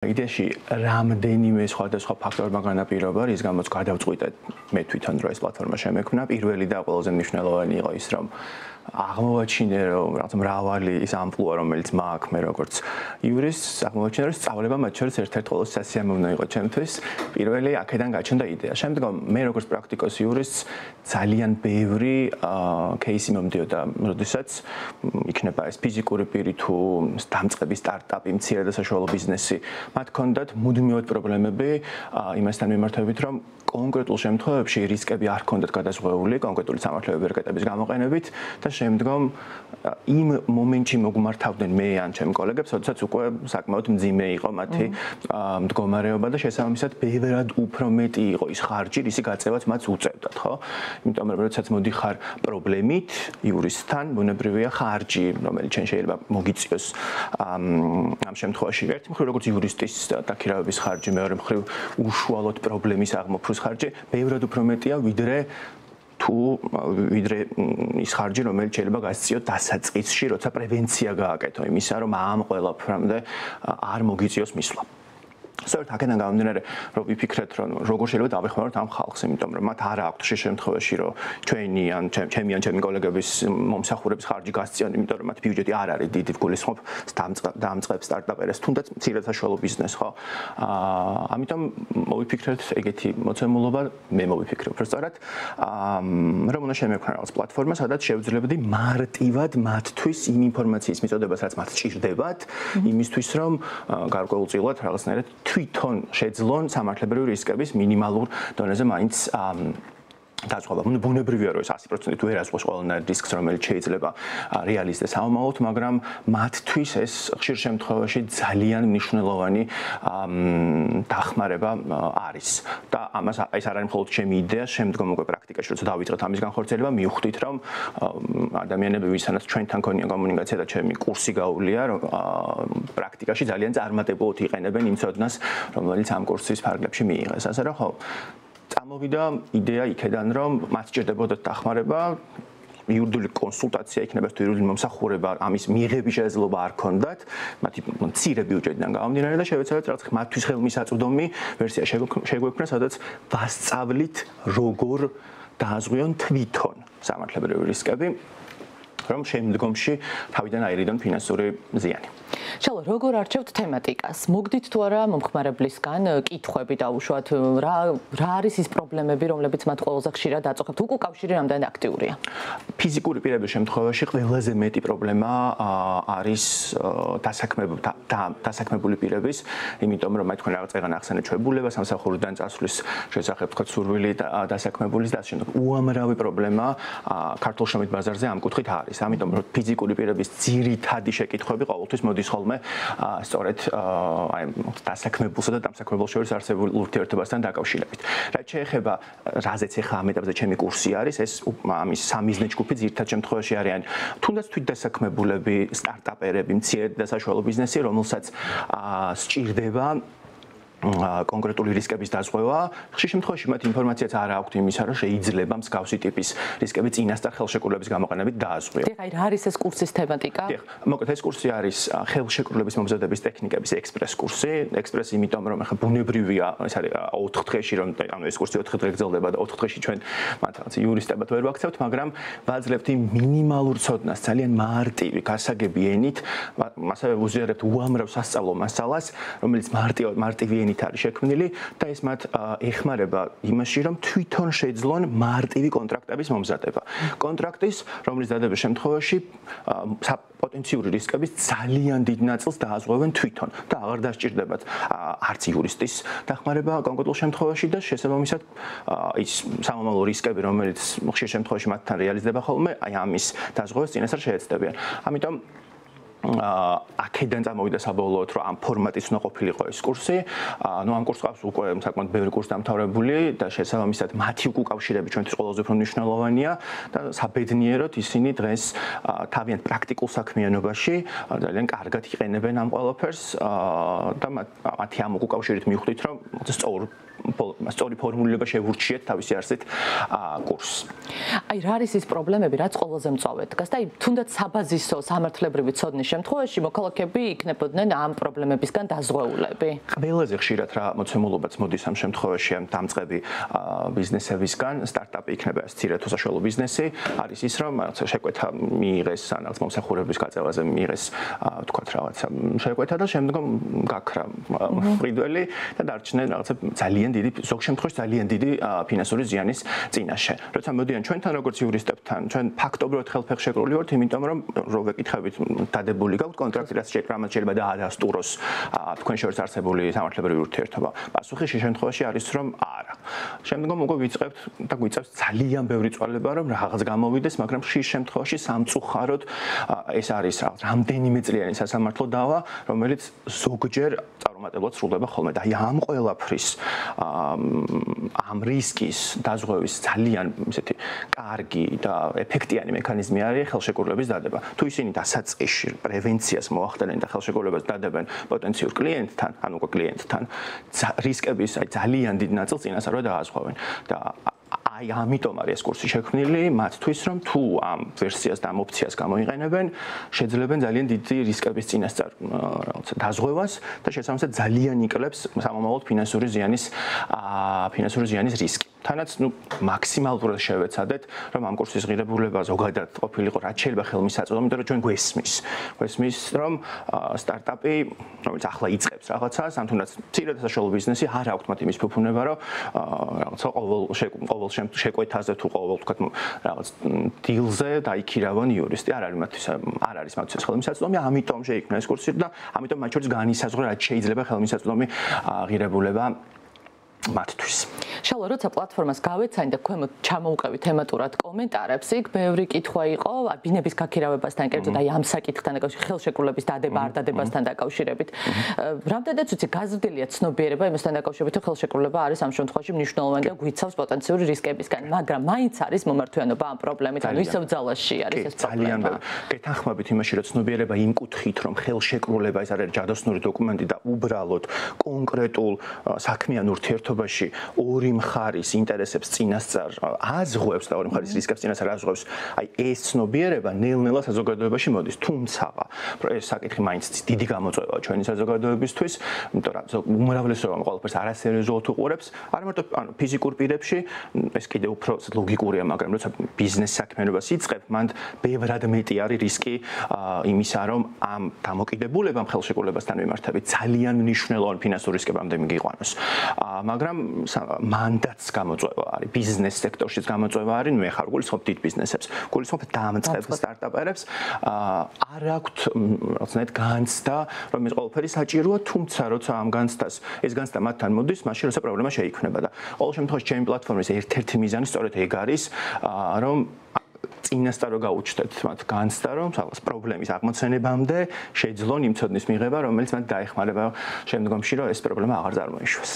იდეაში რამდენიმე სხვადასხვა ფაქტორმა განაპირობა, რის გამოც გადავწყვიტე მე თვითონ რომ ეს პლატფორმა შემექმნა. პირველი და ყველაზე მნიშვნელოვანი იყო ის, რომ აღმოვაჩინე რომ რაღაც მრავალი ის ამპლუა რომელიც მაქვს მე როგორც იურისტს, აღმოვაჩინე რომ სწავლება მათ შორის ერთ-ერთი ყველაზე სასიამოვნო იყო ჩემთვის. პირველი აქედან გაჩნდა იდეა. შემდგომ მე როგორც პრაქტიკოსი იურისტს ძალიან ბევრი кейსი მომდიოდა, როდესაც იქნება ეს ფიზიკური პირი თუ დამწყები სტარტაპი, მცირე და საშუალო ბიზნესი, მათ ჰქონდათ მუდმივად პრობლემები იმასთან მიმართებით, რომ კონკრეტულ შემთხვევებში რისკები არ ჰქონდათ გადაზღვეული კონკრეტული სამართლებრივი რეკეტების გამოყენებით და შემდგომ იმ მომენტში მოგმართავდნენ მე ან ჩემი კოლეგებს, როდესაც უკვე საკმაოდ მძიმე იყო მათი მდგომარეობა და შესაბამისად ბევრად უფრო მეტი იყო ის ხარჯი, რისი გაწევაც მათ უწევდათ, ხო? იმიტომ რომ როდესაც მოდიხარ პრობლემით იურისტთან, ბუნებრივია ხარჯი, რომელიც შენ შეიძლება მოგიწიოს ამ შემთხვევაში ერთი მხრივ როგორც იურისტის დაქირავების ხარჯი, მეორე მხრივ უშუალოდ პრობლემის აღმოფხვის ხარჯი ბევრად უფრო მეტია ვიდრე ის ხარჯი, რომელიც შეიძლება გასწიოთ დასაწყისში, როცა პრევენცია გააკეთო იმისა, რომ ამ ყველაფრამდე არ მოგიწიოს მისვლა. სწორედ აქედან გამომდინარე, რომ ვიფიქრეთ, რომ როგორ შეიძლება დავეხმაროთ ამ ხალხს, იმიტომ რომ მათ არ აქვთ შემთხვევაში, რომ ჩვენი ან ჩემი კოლეგების მომსახურების ხარჯი გასწიონ, იმიტომ რომ მათ ბიუჯეტი არ არის დიდი, გულისხმობ დამწყებ სტარტაპერებს, თუნდაც მცირე საშუალო ბიზნესს, ხო? ამიტომ მოვიფიქრეთ ეგეთი მოცემულობა, მე მოვიფიქრე უფრო სწორად, რომ უნდა შემექმნა რაღაც პლატფორმა, სადაც შევძლებდი მარტივად მათთვის იმ ინფორმაციის მიწოდებას, რაც მათ სჭირდებათ, იმისთვის, რომ გარკვეულწილად რაღაცნაირად თვითონ შეძლონ სამართლებრივი რისკების მინიმალურ დონეზე მაინც დაწყობა. ბუნებრივია რომ ეს 100% ვერ ასწავს ყველანაირ რისკს, რომელიც შეიძლება რეალისტეს ამომავლოთ, მაგრამ მათთვის ეს ხშირ შემთხვევაში ძალიან მნიშვნელოვანი დახმარება არის. და ამას ეს არ არის მხოლოდ ჩემი იდეა, შემდგომ უკვე პრაქტიკაში როცა დავიწყეთ ამის განხორციელება, მივხვდით რომ ადამიანები, ვისთანაც ჩვენთან ქონია კომუნიკაცია და ჩემი კურსი გაუვლია, რომ პრაქტიკაში ძალიან წარმატებულად იყენებენ იმ ცოდნას, რომელიც ამ კურსის ფარგლებში მიიღეს. ასე რომ ხო, წამოვიდა იდეა იქედან, რომ მათ სჭირდებოდათ დახმარება, იურიდიული კონსულტაცია იქნება, თუ იურიდიული მომსახურება, ამის მიღების შესაძლებლობა არ ჰქონდათ, მათი მცირე ბიუჯეტიდან გამომდინარე და შევეცადეთ რაღაც მათთვის ხელმისაწვდომი ვერსია შეგვექმნა, სადაც ვასწავლით როგორ დააზღვიონ თვითონ სამართლებრივი რისკები, რომ შემდგომში თავიდან აირიდონ ფინანსური ზიანი. შალო, როგორ არჩევთ თემატიკას? მოგდით თუ არა მომხმარებლისგან კითხვები დაუშვათ, რა არის ის პრობლემები, რომლებიც მათ ყველაზე ხშირად აწუხებთ? უკავშირი რამდენად აქტიურია? ფიზიკური პირების შემთხვევაში ყველაზე მეტი პრობლემა არის დასაქმებული პირების, იმიტომ რომ თქვენ რაღაც ეგან ახსენეთ ჩვეულებას, სამსახურიდან წასვლის შესახებ თქვა სურვილი დასაქმებულის და ამ შემდეგ უამრავი პრობლემა ქართულ შრომით ბაზარზე ამ კუთხით არის. ამიტომ რომ ფიზიკური პირების ძირითადი შეკითხვები ყოველთვის მოდის ხოლმე სწორედ აი დასაქმებულსა და დამსაქმებულს შორის არსებულ ურთიერთობასთან დაკავშირებით. რაც შეეხება რაზეც ახლა ამ ეტაპზე ჩემი კურსი არის, ეს ამის სამიზნე ჯგუფი ძირითად შემთხვევაში არიან თუნდაც თვითდასაქმებულები, სტარტაპერები, მცირე და საშუალო ბიზნესი, რომელსაც სჭირდება კონკრეტული რისკების დაზღვევა. ხშირ შემთხვევაში მათ ინფორმაციაც არ აქვთ იმისა, რომ შეიძლება მსგავსი ტიპის რისკები წინასწარ ხელშეკრულების გამოყენებით დააზღვიონ. დიახ, აი რა არის ეს კურსის თემატიკა? დიახ, მოკლედ ეს კურსი არის ხელშეკრულების მომზადების ტექნიკების ექსპრეს კურსი. ექსპრესი, იმიტომ რომ ახლა ბუნებრივია, ეს არის 4 დღეში, რომ ანუ ეს კურსი 4 დღე გრძელდება და 4 დღეში ჩვენ მათ რაღაც იურისტებად ვერ ვაქცევთ, მაგრამ ვაძლევთ იმ მინიმალურ ცოდნას, ძალიან მარტივი, გასაგები ენით, მასავე უზიარებთ უამრავ სასწავლო მასალას, რომელიც მარტივი არის შექმნილი და ეს მათ ეხმარება იმაში, რომ თვითონ შეძლონ მარტივი კონტრაქტების მომზადება. კონტრაქტის, რომლის დადების შემთხვევაში პოტენციური რისკების ძალიან დიდ ნაწილს დააზღვევენ თვითონ და აღარ დასჭირდებათ არც იურისტის დახმარება კონკრეტულ შემთხვევაში და შესაბამისად ის სამომავლო რისკები, რომელიც ხშირ შემთხვევაში მათთან რეალიზდება ხოლმე, აი ამის დაზღვევას წინასწარ შეეცდებიან. ამიტომ აქედან წამოვიდა საბოლოოდ, რომ ამ ფორმატის უნდა ყოფილიყო ეს კურსი. ნუ ამ კურსს ყავს უკვე საკმაოდ ბევრი კურსი დამთავრებული და შესაბამისად მათი უკავშირები ჩვენთვის ყველაზე უფრო მნიშვნელოვანია და საბედნიეროდ ისინი დღეს თავიანთ პრაქტიკულ საქმიანობაში ძალიან კარგად იყენებენ ამ ყველაფერს და მათი ამ უკავშირით მივხვდით, რომ სწორ სწორი ფორმულირება შევურჩიეთ თავისი არსით კურსს. აი რა არის ის პრობლემები, რაც ყველაზე მწვავედ დგას და აი თუნდაც საბაზისო სამართლებრივი ცოდნის შემთხვევაში მოქალაქეები იქნებოდნენ ამ პრობლემებისგან დაზღვეულები. ყველაზე ხშირად რა მოცემულობაც მოდის ამ შემთხვევაში ამ დამწყები ბიზნესებისგან, სტარტაპი იქნება სწორედ თუ საშუალო ბიზნესი, არის ის რომ შეკვეთა მიიღეს ან რაღაც მომსახურების გაწევაზე მიიღეს თქვათ რაღაცა შეკვეთა და შემდგომ გაქრა ფრიდველი და დარჩნენ რაღაცა ძალიან დიდი ზოგ შემთხვევაში ძალიან დიდი ფინანსური ზიანის წინაშე. როცა მოდიან ჩვენთან როგორც იურისტებთან, ჩვენ ფაქტობრივად ხელფეხშეკრული ვართ, იმიტომ რომ რო ვეკითხებით დადებული გაქვთ კონტრაქტი, რაც შეიძლება დაადასტუროს თქვენ შორის არსებული სამართლებრივი ურთიერთობა. პასუხი შე შემთხვევაში არის რომ არა. შემდგომ უკვე ვიწყებთ და გვიწევს ძალიან ბევრი წვალება რომ რაღაც გამოვიდეს, მაგრამ ხშირ შემთხვევაში სამწუხაროდ ეს არის რამდენიმე წლიანი სასამართლო დავა, რომელიც ზოგჯერ წარუმატებლად სრულდება ხოლმე და აი ამ ყველაფრის ამ რისკის დაზღვევის ძალიან ისეთი კარგი და ეფექტიანი მექანიზმი არის ხელშეკრულების დადება. თუ ისინი დასაწყისში პრევენციას მოახდენენ და ხელშეკრულებას დადებენ პოტენციურ კლიენტთან, ან უკვე კლიენტთან, რისკების აი ძალიან დიდ ნაწილს წინასწარ დააზღვევენ და აი ამიტომ არის ეს კურსი შექმნილი მათთვის რომ თუ ამ ვერსიას და ამ ოფციას გამოიყენებენ შეძლებენ ძალიან დიდი რისკების წინასწარ რაღაცა დაზღვევას და შესაბამისად ძალიან იკლებს სამომავლოდ ფინანსური ზიანის რისკი. თანაც მაქსიმალურად შევეცადეთ რომ ამ კურსის ღირებულება ზოგადად ყოფილიყო რაც შეიძლება ხელმისაწვდომი, იმიტომ რომ ჩვენ გვესმის რომ სტარტაპი რომელიც ახლა იწყებს რაღაცას, ან თუნდაც მცირე და საშუალო ბიზნესი არ აქვს მათ იმის ფუფუნება რომ რაღაცა ყოველ შეკვეთაზე თუ ყოველ თქვათ რაღაც დილზე დაიქირავონ იურისტი, არ არის მათთვის ხელმისაწვდომი, ამიტომ შეიქმნა ეს კურსი და ამიტომ მათ შორის განისაზღვრა რაც შეიძლება ხელმისაწვდომი ღირებულება მათთვის. შალო, როცა პლატფორმას გავეცანი და ქვემოთ ჩამოუყევი თემატურად კომენტარებს, იქ ბევრი კითხვა იყო ბინების გაქირავებასთან, კერძოდ აი ამ საკითხთან დაკავშირებით, ხელშეკრულების დადება არ დადებასთან დაკავშირებით. რამდენადაც ვიცი, გაზრდილია ცნობიერება იმასთან დაკავშირებით, რომ ხელშეკრულება არის ამ შემთხვევაში მნიშვნელოვანი და გვიცავს პოტენციური რისკებისგან, მაგრამ მაინც არის მომართვიანობა ამ პრობლემით, ანუ ისევ ძალაში არის ეს პრობლემა. გეთანხმებით იმაში, რომ ცნობიერება იმ კუთხით, რომ ხელშეკრულება ეს არის ჯადოსნური დოკუმენტი და უბრალოდ კონკრეტულ საქმიან ურთიერთობაში ორი მხარის ინტერესებს წინასწარ აზღვევს და ორი მხარის რისკებს წინასწარ აზღვევს. აი ეს ცნობიერება ნელ-ნელა საზოგადოებაში მოდის. თუმცა ეს საკითხი მაინც დიდი გამოწვევაა ჩვენი საზოგადოებისთვის, იმიტომ რომ უმრავლესობა ყველაფერს არასერიოზულად უყურებს, არა მარტო ფიზიკურ პირებში, ეს კიდევ უფრო ლოგიკურია, მაგრამ როცა ბიზნეს საქმიანობას იწყებ, მან ბევრად მეტი არის რისკი იმისა, რომ ამ დამოკიდებულებამ ხელშეკრულებასთან მიმართებით ძალიან მნიშვნელოვანი ფინანსური რისკებამდე მიგიყვანოს. მაგრამ მანდაც გამოწვევა არის ბიზნეს სექტორშიც გამოწვევა არის, ნუ ეხლა გულისხმობ დიდ ბიზნესებს, გულისხმობ დამწყებ სტარტაპერებს, არ აქვთ რაღაცნაირად განცდა, რომ ეს ყველაფერი საჭიროა, თუმცა როცა ამ განცდას ეს განცდა მათთან მოდის, მაშინ როცა პრობლემა შეიქმნება და ყოველ შემთხვევაში ჩემი პლატფორმის ერთ-ერთი მიზანი სწორედ ეგ არის, რომ წინასწარ გაუჩნდეთ მათ განცდა, რომ რაღაც პრობლემის აღმოცენებამდე შეძლონ იმ ცოდნის მიღება, რომელიც მათ დაეხმარება შემდგომში, რომ ეს პრობლემა აღარ წარმოიშვას.